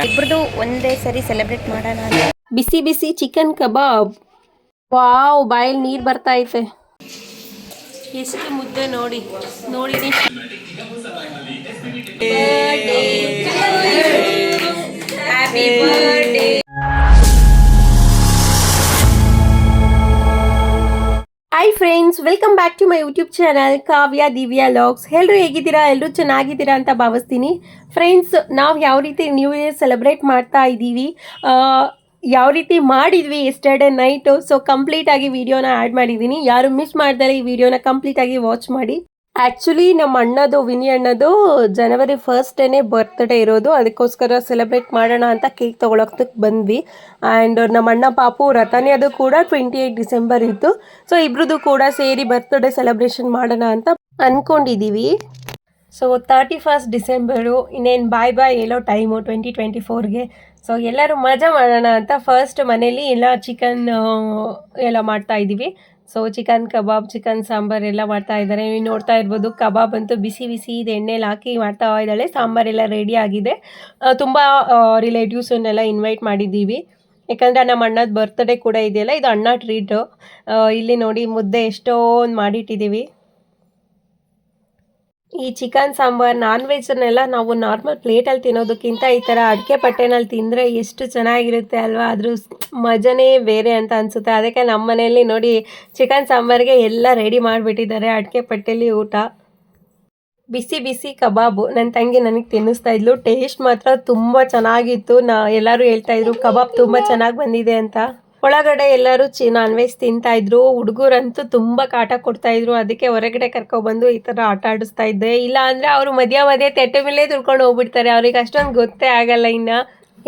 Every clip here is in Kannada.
ಇಬ್ರದ್ದು ಒಂದೇ ಸರಿ ಸೆಲೆಬ್ರೇಟ್ ಮಾಡೋಣ. ಬಿಸಿ ಬಿಸಿ ಚಿಕನ್ ಕಬಾಬ್. ವಾವ್, ಬಾಯಲ್ಲಿ ನೀರು ಬರ್ತಾ ಐತೆ. ಎಷ್ಟು ಮುದ್ದೆ ನೋಡಿ ನೋಡಿ. Happy birthday. Hi friends, welcome back to my YouTube channel Kavya Divya logs. ಎಲ್ಲರೂ ಹೇಗಿದ್ದೀರಾ? ಎಲ್ಲರೂ ಚೆನ್ನಾಗಿದ್ದೀರಾ ಅಂತ ಭಾವಿಸ್ತೀನಿ. ಫ್ರೆಂಡ್ಸ್, ನಾವು ಯಾವ ರೀತಿ ನ್ಯೂ ಇಯರ್ ಸೆಲೆಬ್ರೇಟ್ ಮಾಡ್ತಾ ಇದ್ದೀವಿ, ಯಾವ ರೀತಿ ಮಾಡಿದ್ವಿ ಎಸ್ಟರ್ಡೇ ನೈಟು, ಸೊ ಕಂಪ್ಲೀಟಾಗಿ ವಿಡಿಯೋನ ಆ್ಯಡ್ ಮಾಡಿದ್ದೀನಿ. ಯಾರು ಮಿಸ್ ಮಾಡ್ತಾರೆ ಈ ವಿಡಿಯೋನ ಕಂಪ್ಲೀಟಾಗಿ ವಾಚ್ ಮಾಡಿ. ಆ್ಯಕ್ಚುಲಿ ನಮ್ಮ ಅಣ್ಣದು, ವಿನಿ ಅಣ್ಣದು ಜನವರಿ 1ನೇ ಬರ್ತ್ಡೇ ಇರೋದು. ಅದಕ್ಕೋಸ್ಕರ ಸೆಲೆಬ್ರೇಟ್ ಮಾಡೋಣ ಅಂತ ಕೇಕ್ ತೊಗೊಳಕ್ಕೆ ಬಂದ್ವಿ. ಆ್ಯಂಡ್ ನಮ್ಮ ಅಣ್ಣ ಪಾಪು ರತನ್ಯದು ಕೂಡ 28 ಡಿಸೆಂಬರ್ ಇತ್ತು. ಸೊ ಇಬ್ರದ್ದು ಕೂಡ ಸೇರಿ ಬರ್ತ್ಡೇ ಸೆಲೆಬ್ರೇಷನ್ ಮಾಡೋಣ ಅಂತ ಅಂದ್ಕೊಂಡಿದ್ದೀವಿ. ಸೊ 31 ಡಿಸೆಂಬರು, ಇನ್ನೇನು ಬಾಯ್ ಹೇಳೋ ಟೈಮು 2024ಗೆ. ಸೊ ಎಲ್ಲರೂ ಮಜಾ ಮಾಡೋಣ ಅಂತ ಫಸ್ಟ್ ಮನೇಲಿ ಎಲ್ಲ ಚಿಕನ್ ಎಲ್ಲ ಮಾಡ್ತಾಯಿದ್ದೀವಿ. ಸೊ ಚಿಕನ್ ಕಬಾಬ್, ಚಿಕನ್ ಸಾಂಬಾರು ಎಲ್ಲ ಮಾಡ್ತಾ ಇದ್ದಾರೆ. ನೀವು ನೋಡ್ತಾ ಇರ್ಬೋದು, ಕಬಾಬ್ ಅಂತೂ ಬಿಸಿ ಬಿಸಿ ಇದು ಎಣ್ಣೆಲಿ ಹಾಕಿ ಮಾಡ್ತಾ ಇದ್ದಾಳೆ. ಸಾಂಬಾರೆಲ್ಲ ರೆಡಿ ಆಗಿದೆ. ತುಂಬ ರಿಲೇಟಿವ್ಸನ್ನೆಲ್ಲ ಇನ್ವೈಟ್ ಮಾಡಿದ್ದೀವಿ. ಯಾಕಂದರೆ ನಮ್ಮ ಅಣ್ಣದ ಬರ್ತ್ಡೇ ಕೂಡ ಇದೆಯಲ್ಲ, ಇದು ಅಣ್ಣ ಟ್ರೀಟು. ಇಲ್ಲಿ ನೋಡಿ ಮುದ್ದೆ ಎಷ್ಟೊಂದು ಮಾಡಿಟ್ಟಿದ್ದೀವಿ. ಈ ಚಿಕನ್ ಸಾಂಬಾರು, ನಾನ್ ವೆಜ್ನೆಲ್ಲ ನಾವು ನಾರ್ಮಲ್ ಪ್ಲೇಟಲ್ಲಿ ತಿನ್ನೋದಕ್ಕಿಂತ ಈ ಥರ ಅಡಿಕೆ ಪಟ್ಟೆನಲ್ಲಿ ತಿಂದರೆ ಎಷ್ಟು ಚೆನ್ನಾಗಿರುತ್ತೆ ಅಲ್ವಾ? ಅದ್ರ ಮಜನೇ ಬೇರೆ ಅಂತ ಅನಿಸುತ್ತೆ. ಅದಕ್ಕೆ ನಮ್ಮ ಮನೆಯಲ್ಲಿ ನೋಡಿ ಚಿಕನ್ ಸಾಂಬಾರಿಗೆ ಎಲ್ಲ ರೆಡಿ ಮಾಡಿಬಿಟ್ಟಿದ್ದಾರೆ, ಅಡಿಕೆ ಪಟ್ಟೆಲಿ ಊಟ. ಬಿಸಿ ಬಿಸಿ ಕಬಾಬು ನನ್ನ ತಂಗಿ ನನಗೆ ತಿನ್ನಿಸ್ತಾ ಇದ್ಲು. ಟೇಸ್ಟ್ ಮಾತ್ರ ತುಂಬ ಚೆನ್ನಾಗಿತ್ತು. ಎಲ್ಲರೂ ಹೇಳ್ತಾಯಿದ್ರು ಕಬಾಬ್ ತುಂಬ ಚೆನ್ನಾಗಿ ಬಂದಿದೆ ಅಂತ. ಒಳಗಡೆ ಎಲ್ಲರೂ ನಾನ್ ವೆಜ್ ತಿಂತಾಯಿದ್ರು. ಹುಡುಗರಂತೂ ತುಂಬ ಕಾಟ ಕೊಡ್ತಾಯಿದ್ರು. ಅದಕ್ಕೆ ಹೊರಗಡೆ ಕರ್ಕೊಬಂದು ಈ ಥರ ಆಟ ಆಡಿಸ್ತಾ ಇದ್ದೆ. ಇಲ್ಲ ಅಂದರೆ ಅವರು ಮಧ್ಯ ತೆಟ್ಟೆ ಮೇಲೆ ತುಳ್ಕೊಂಡು ಹೋಗ್ಬಿಡ್ತಾರೆ. ಅವ್ರಿಗೆ ಅಷ್ಟೊಂದು ಗೊತ್ತೇ ಆಗಲ್ಲ. ಇನ್ನು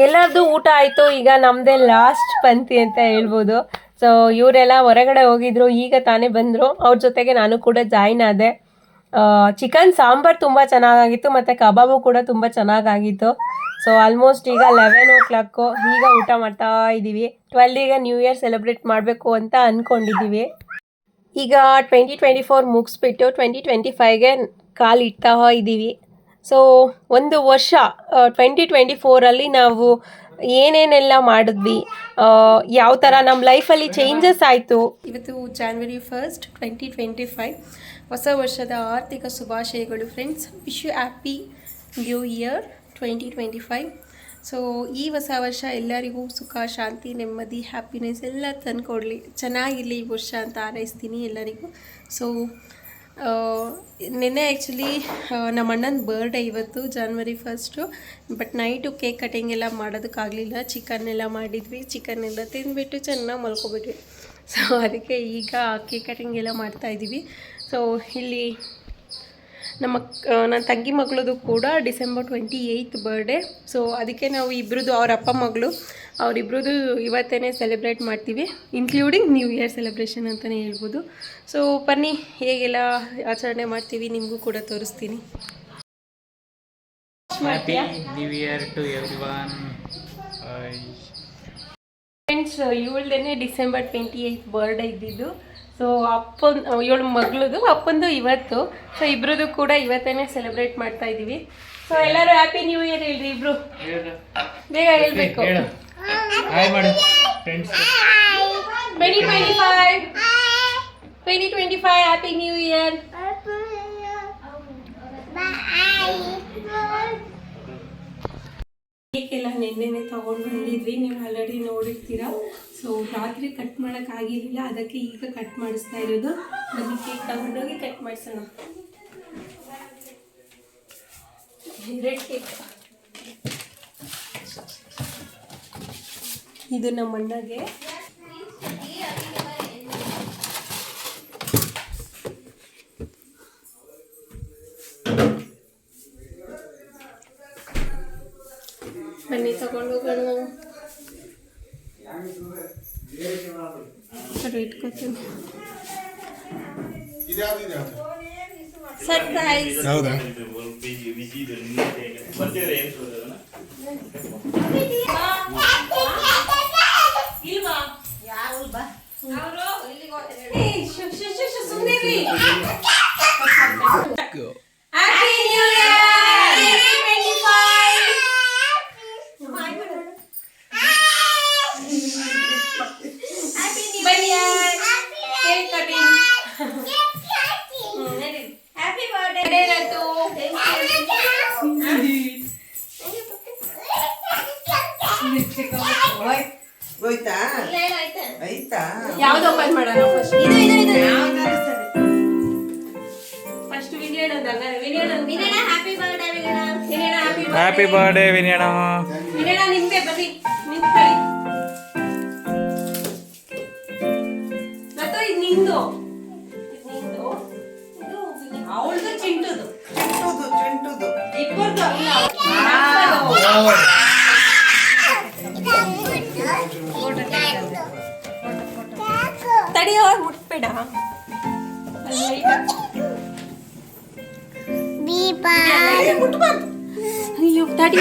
ಎಲ್ಲರದ್ದು ಊಟ ಆಯಿತು. ಈಗ ನಮ್ಮದೇ ಲಾಸ್ಟ್ ಪಂಕ್ತಿ ಅಂತ ಹೇಳ್ಬೋದು. ಸೊ ಇವರೆಲ್ಲ ಹೊರಗಡೆ ಹೋಗಿದ್ರು, ಈಗ ತಾನೇ ಬಂದರು. ಅವ್ರ ಜೊತೆಗೆ ನಾನು ಕೂಡ ಜಾಯ್ನ್ ಆದೆ. ಚಿಕನ್ ಸಾಂಬಾರು ತುಂಬ ಚೆನ್ನಾಗಿತ್ತು ಮತ್ತು ಕಬಾಬು ಕೂಡ ತುಂಬ ಚೆನ್ನಾಗಾಗಿತ್ತು. ಸೊ ಆಲ್ಮೋಸ್ಟ್ ಈಗ 11 o'clock, ಈಗ ಊಟ ಮಾಡ್ತಾ ಇದ್ದೀವಿ. 12ಗೆ ನ್ಯೂ ಇಯರ್ ಸೆಲೆಬ್ರೇಟ್ ಮಾಡಬೇಕು ಅಂತ ಅಂದ್ಕೊಂಡಿದ್ದೀವಿ. ಈಗ 2024 ಮುಗಿಸ್ಬಿಟ್ಟು 2025ಗೆ ಕಾಲಿಡ್ತಾ ಇದ್ದೀವಿ. ಸೊ ಒಂದು ವರ್ಷ 2024ಅಲ್ಲಿ ನಾವು ಏನೇನೆಲ್ಲ ಮಾಡಿದ್ವಿ, ಯಾವ ಥರ ನಮ್ಮ ಲೈಫಲ್ಲಿ ಚೇಂಜಸ್ ಆಯಿತು. ಇವತ್ತು January 1st, 2025, ಹೊಸ ವರ್ಷದ ಆರ್ಥಿಕ ಶುಭಾಶಯಗಳು friends. Wish you happy new year 2025. So ಈ ಹೊಸ ವರ್ಷ ಎಲ್ಲರಿಗೂ ಸುಖ, ಶಾಂತಿ, ನೆಮ್ಮದಿ, ಹ್ಯಾಪಿನೆಸ್ ಎಲ್ಲ ತಂದುಕೊಡ್ಲಿ, ಚೆನ್ನಾಗಿರಲಿ ಈ ವರ್ಷ ಅಂತ ಹಾರೈಸ್ತೀನಿ ಎಲ್ಲರಿಗೂ. ಸೊ ನಿನ್ನೆ ಆ್ಯಕ್ಚುಲಿ ನಮ್ಮ ಅಣ್ಣನ ಬರ್ಡೇ ಇವತ್ತು January 1st, but night cake cutting ಎಲ್ಲ ಮಾಡೋದಕ್ಕಾಗಲಿಲ್ಲ. ಚಿಕನ್ ಎಲ್ಲ ಮಾಡಿದ್ವಿ. ಚಿಕನ್ ಎಲ್ಲ ತಿಂದುಬಿಟ್ಟು ಚೆನ್ನಾಗಿ ಮಲ್ಕೊಬಿಟ್ವಿ. ಸೊ ಅದಕ್ಕೆ ಈಗ ಕೇಕ್ ಕಟಿಂಗ್ ಎಲ್ಲ ಮಾಡ್ತಾಯಿದ್ದೀವಿ. ಸೊ ಇಲ್ಲಿ ನನ್ನ ತಂಗಿ ಮಗಳದು ಕೂಡ December 28th ಬರ್ಡೇ. ಸೊ ಅದಕ್ಕೆ ನಾವು ಇಬ್ಬರದು, ಅವ್ರ ಅಪ್ಪ ಮಗಳು ಅವರಿಬ್ರದ್ದು ಇವತ್ತೇ ಸೆಲೆಬ್ರೇಟ್ ಮಾಡ್ತೀವಿ, ಇನ್ಕ್ಲೂಡಿಂಗ್ ನ್ಯೂ ಇಯರ್ ಸೆಲೆಬ್ರೇಷನ್ ಅಂತಲೇ ಹೇಳ್ಬೋದು. ಸೊ ಬನ್ನಿ ಹೇಗೆಲ್ಲ ಆಚರಣೆ ಮಾಡ್ತೀವಿ ನಿಮಗೂ ಕೂಡ ತೋರಿಸ್ತೀನಿ. Happy new year to everyone. Friends, ಇವಳದೇ December 28th ಬರ್ಡೇ ಇದ್ದಿದ್ದು. ಸೊ ಇವಳು ಮಗಳದು, ಅಪ್ಪಂದು ಇವತ್ತು. ಸೊ ಇಬ್ರದ್ದು ಕೂಡ ಇವತ್ತೇ ಸೆಲೆಬ್ರೇಟ್ ಮಾಡ್ತಾ ಇದ್ದೀವಿ. ಸೊ ಎಲ್ಲರೂ ಹ್ಯಾಪಿ ನ್ಯೂ ಇಯರ್ ಹೇಳ್ರಿ. ಇಬ್ರು ಬೇಗ ಹೇಳ್ಬೇಕು. 2025 ಹ್ಯಾಪಿ ನ್ಯೂ ಇಯರ್. ಕೇಕೆಲ್ಲ ನೆನ್ನೆನೆ ತೊಗೊಂಡು ಬಂದಿದ್ವಿ, ನೀವು ಆಲ್ರೆಡಿ ನೋಡಿರ್ತೀರಾ. ಸೊ ರಾತ್ರಿ ಕಟ್ ಮಾಡೋಕ್ಕಾಗಿರಲಿಲ್ಲ, ಅದಕ್ಕೆ ಈಗ ಕಟ್ ಮಾಡಿಸ್ತಾ ಇರೋದು. ಬನ್ನಿ ಕೇಕ್ ತಗೊಂಡೋಗಿ ಕಟ್ ಮಾಡಿಸೋಣ. 2 ಕೇಕ್. ಇದು ನಮ್ಮ ಅಣ್ಣಗೆ. ಬನ್ನಿ ತಗೊಂಡೋಗೋಣ. ಇಟ್ಕೋತೀನಿ. ಸರ್ಪ್ರೈಸ್. ಹೌದಾ? ಹೋಯ್ತಾ ಆಯ್ತಾ ಯಾವ್ದು ಓಪನ್ ಮಾಡೋಣ ಫಸ್ಟ್ ಯಾವ್ದಾದ್ರು ಸರಿ. ಫಸ್ಟ್ ವಿನಯಣ್ಣ ಹ್ಯಾಪಿ ಬರ್ಡೇ ಹ್ಯಾಪಿ ಬರ್ಡೇ ವಿನಯಣ್ಣ. ವಿನಯಣ್ಣ ನಿಮ್ದೆ ಬನ್ನಿ ನಿಂತ್ಕೊಳ್ಳಿ ಮತ್ತು ಇದು ನಿಂದು ಅವಳದು ಚಿಂಟುದು ಚಿಂಟುದು ಇಬ್ಬರದು ಅಲ್ಲ ತಡಿಯೋ ಮುಟ್ಬೇಡ ಅಯ್ಯೋ ತಡಿ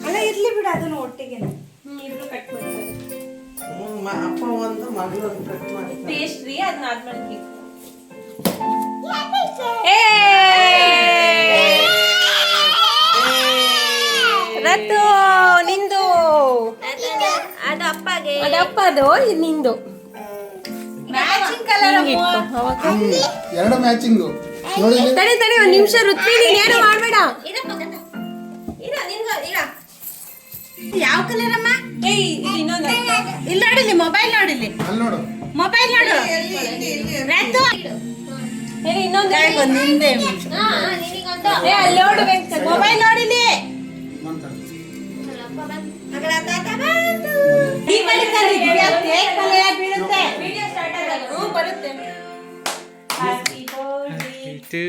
ಅಲ್ಲ ಇರ್ಲಿ ಬಿಡು ಅದನ್ನು ಒಟ್ಟಿಗೆ ಇಬ್ರು ಕಟ್ ಮಾಡ್ತಾರೆ ಅಪ್ಪ ಒಂದು ಮಗಳು ಒಂದು ಕಟ್ ಮಾಡಿ ಪೇಸ್ಟ್ರಿ ಅದನ್ನ ಆದ್ಮೇಲೆ ಕೇಕ್ ರತ್ತು ನಿಂದು ಅದು ಅಪ್ಪಗೆ ಅದಪ್ಪದು ಇದು ನಿಂದು ಮ್ಯಾಚಿಂಗ್ ಕಲರ್ ಎರಡು ಮ್ಯಾಚಿಂಗು ನೋಡಿ ಇಲ್ಲಿ. ತಡಿ ತಡಿ ಒಂದ್ ನಿಮಿಷ ರುತ್ವಿ ನೀನ್ ಏನೋ ಮಾಡ್ಬೇಡ ಇದಪ್ಪ ಗಂಧ ಇರ ನಿನ್ಗ ಇರ ಯಾವ ಕಲರ್ ಅಮ್ಮ ಏಯ್ ಇದು ಇನ್ನೊಂದು ಇಲ್ಲಿ ನೋಡಿಲಿ ಮೊಬೈಲ್ ನೋಡಿಲಿ ಅಲ್ಲಿ ನೋಡು ಮೊಬೈಲ್ ನೋಡು ರದ್ದು ಏ ಇನ್ನೊಂದು ನಿಂದೆ ನಿನಗೊಂದು ಏ ಅಲ್ಲಿ ನೋಡು ಮೊಬೈಲ್ ನೋಡಿಲಿ ಮಾತಾಡು. ಮಗಳ ತಾತ ಬಂತು ಈ ಬಳಿ ತಂದಿದ್ಯಾ? ಕೇಕ್ ಮೇಲೆ ಬೀಳುತ್ತೆ ವಿಡಿಯೋ ಸ್ಟಾರ್ಟ್ ಆಗಲ್ಲ ಹ್ಞೂ ಬರುತ್ತೆ happy birthday To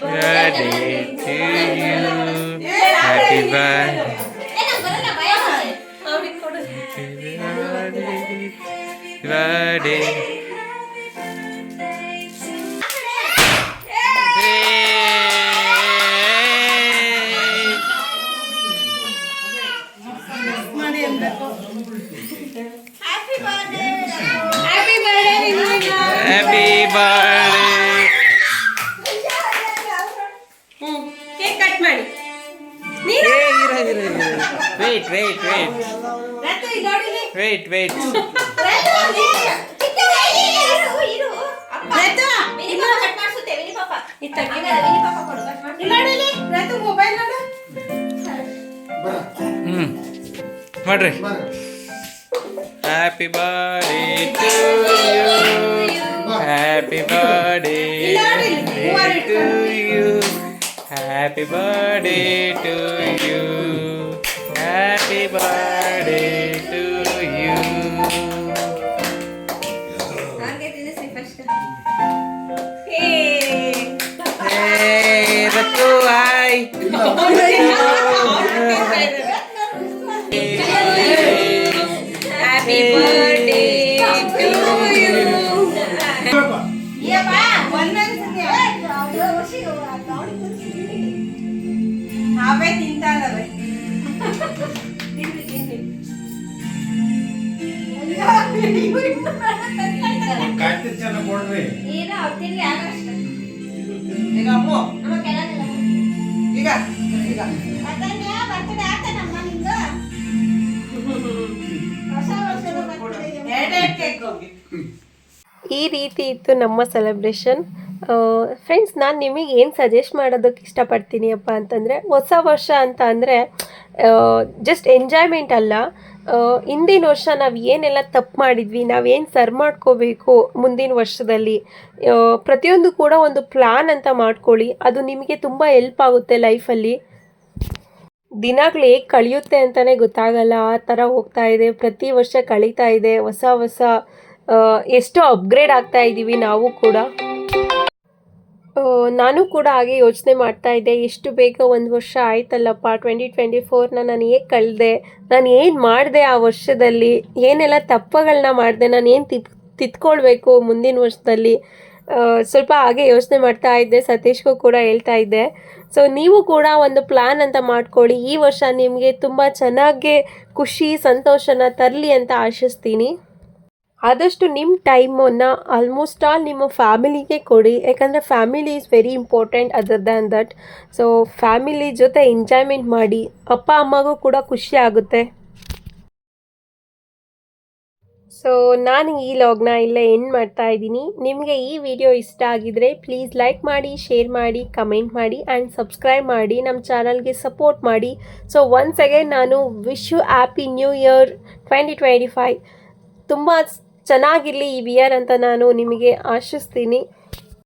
birthday to you. Happy birthday. ಏನ ಬರಲ್ಲ ಭಯ ಆಗುತ್ತೆ. ಅವ್ರಿಗೆ ಕೊಡು Birthday. Happy birthday happy birthday ನಿಮ್ಗೆ Happy birthday. ಕೇಕ್ ಕಟ್ ಮಾಡಿ Wait. ರತ್ತು ಇಲ್ಲಿ ನೋಡಿಲಿ Wait. ಇರು ಅಪ್ಪ ವಿನಿ ಪಾಪ ಕಟ್ ಮಾಡ್ಸುತ್ತೆ ವಿನಿ ಪಾಪ ಇತ್ತ ಆಮೇಲೆ ವಿನಿ ಪಾಪ ಕೊಡು ಕಟ್ ಮಾಡ್ತೀನಿ ಇಲ್ಲಿ ನೋಡಿಲಿ ರತ್ತು ಮೊಬೈಲ್ ನೋಡು ಬರ ಮಾಡ್ರಿ. ಬರ Happy birthday to you. Happy birthday to you. Happy birthday to you. Happy birthday to you. ಹಾಗೆ ತಿನ್ನಿಸಿ first Hey, Ratu, hi. Happy birthday to you ಯಪ್ಪ ಒಂದೊಂದು ಸತಿ ನಾವೇ ತಿಂತಾ ಇದ್ದಾವೆ ಕಾರ್ತಿಕ್ ಚೆನ್ನಾಗಿ ಕೊಡ್ರಿ ಏನು ಅವ್ರು ತಿನ್ಲಿ ಆಗಷ್ಟು ಈಗ ಅಮ್ಮ ನಮ್ಮ ಕೆಳಗೆಲ್ಲ ಈಗ ಬರ್ತಡೇ ಆತನಮ್ಮ ನಿಂದು ಹೊಸ ವರ್ಷದ ಬರ್ತಡೇ ಎರಡೇ ಕೇಕ್ ಹೋಗಿ ಈ ರೀತಿ ಇತ್ತು ನಮ್ಮ ಸೆಲೆಬ್ರೇಷನ್. ಫ್ರೆಂಡ್ಸ್, ನಾನು ನಿಮಗೆ ಏನು ಸಜೆಸ್ಟ್ ಮಾಡೋದಕ್ಕೆ ಇಷ್ಟಪಡ್ತೀನಿ ಅಪ್ಪ ಅಂತಂದರೆ, ಹೊಸ ವರ್ಷ ಅಂತ ಅಂದರೆ ಜಸ್ಟ್ ಎಂಜಾಯ್ಮೆಂಟ್ ಅಲ್ಲ, ಹಿಂದಿನ ವರ್ಷ ನಾವು ಏನೆಲ್ಲ ತಪ್ಪು ಮಾಡಿದ್ವಿ, ನಾವೇನು ಸರಿ ಮಾಡ್ಕೋಬೇಕು ಮುಂದಿನ ವರ್ಷದಲ್ಲಿ, ಪ್ರತಿಯೊಂದು ಕೂಡ ಒಂದು ಪ್ಲ್ಯಾನ್ ಅಂತ ಮಾಡ್ಕೊಳ್ಳಿ. ಅದು ನಿಮಗೆ ತುಂಬ ಹೆಲ್ಪ್ ಆಗುತ್ತೆ ಲೈಫಲ್ಲಿ. ದಿನಗಳು ಹೇಗೆ ಕಳೆಯುತ್ತೆ ಅಂತಲೇ ಗೊತ್ತಾಗಲ್ಲ, ಆ ಥರ ಹೋಗ್ತಾ ಇದೆ. ಪ್ರತಿ ವರ್ಷ ಕಳೀತಾ ಇದೆ, ಹೊಸ ಎಷ್ಟೋ ಅಪ್ಗ್ರೇಡ್ ಆಗ್ತಾ ಇದ್ದೀವಿ ನಾವು ಕೂಡ. ನಾನು ಕೂಡ ಹಾಗೆ ಯೋಚನೆ ಮಾಡ್ತಾ ಇದ್ದೆ, ಎಷ್ಟು ಬೇಗ ಒಂದು ವರ್ಷ ಆಯ್ತಲ್ಲಪ್ಪ, 2024ನ ನಾನು ಹೇಗೆ ಕಳೆದೆ, ನಾನು ಏನು ಮಾಡಿದೆ ಆ ವರ್ಷದಲ್ಲಿ, ಏನೆಲ್ಲ ತಪ್ಪುಗಳನ್ನ ಮಾಡಿದೆ, ನಾನು ಏನು ತಿದ್ಕೊಳ್ಬೇಕು ಮುಂದಿನ ವರ್ಷದಲ್ಲಿ. ಸ್ವಲ್ಪ ಹಾಗೆ ಯೋಚನೆ ಮಾಡ್ತಾ ಇದ್ದೆ, ಸತೀಶ್ಗೂ ಕೂಡ ಹೇಳ್ತಾ ಇದ್ದೆ. ಸೊ ನೀವು ಕೂಡ ಒಂದು ಪ್ಲ್ಯಾನ್ ಅಂತ ಮಾಡ್ಕೊಳ್ಳಿ. ಈ ವರ್ಷ ನಿಮಗೆ ತುಂಬ ಚೆನ್ನಾಗಿ ಖುಷಿ ಸಂತೋಷನ ತರಲಿ ಅಂತ ಆಶಿಸ್ತೀನಿ. ಆದಷ್ಟು ನಿಮ್ಮ ಟೈಮನ್ನು ಆಲ್ಮೋಸ್ಟ್ ಆಲ್ ನಿಮ್ಮ ಫ್ಯಾಮಿಲಿಗೆ ಕೊಡಿ, ಯಾಕಂದರೆ family is very important other than that. So family ಜೊತೆ ಎಂಜಾಯ್ಮೆಂಟ್ ಮಾಡಿ, ಅಪ್ಪ ಅಮ್ಮಗೂ ಕೂಡ ಖುಷಿ ಆಗುತ್ತೆ. ಸೊ ನಾನು ಈ ಲಾಗ್ನ ಇಲ್ಲೇ ಎಂಡ್ ಮಾಡ್ತಾ ಇದ್ದೀನಿ. ನಿಮಗೆ ಈ ವಿಡಿಯೋ ಇಷ್ಟ ಆಗಿದ್ರೆ ಪ್ಲೀಸ್ ಲೈಕ್ ಮಾಡಿ, ಶೇರ್ ಮಾಡಿ, ಕಮೆಂಟ್ ಮಾಡಿ ಆ್ಯಂಡ್ ಸಬ್ಸ್ಕ್ರೈಬ್ ಮಾಡಿ, ನಮ್ಮ ಚಾನಲ್ಗೆ ಸಪೋರ್ಟ್ ಮಾಡಿ. ಸೊ ಒನ್ಸ್ ಅಗೇನ್ ನಾನು wish you happy new year 2025. ತುಂಬ ಚೆನ್ನಾಗಿರಲಿ ಈ ಇಯರ್ ಅಂತ ನಾನು ನಿಮಗೆ ಆಶಿಸ್ತೀನಿ.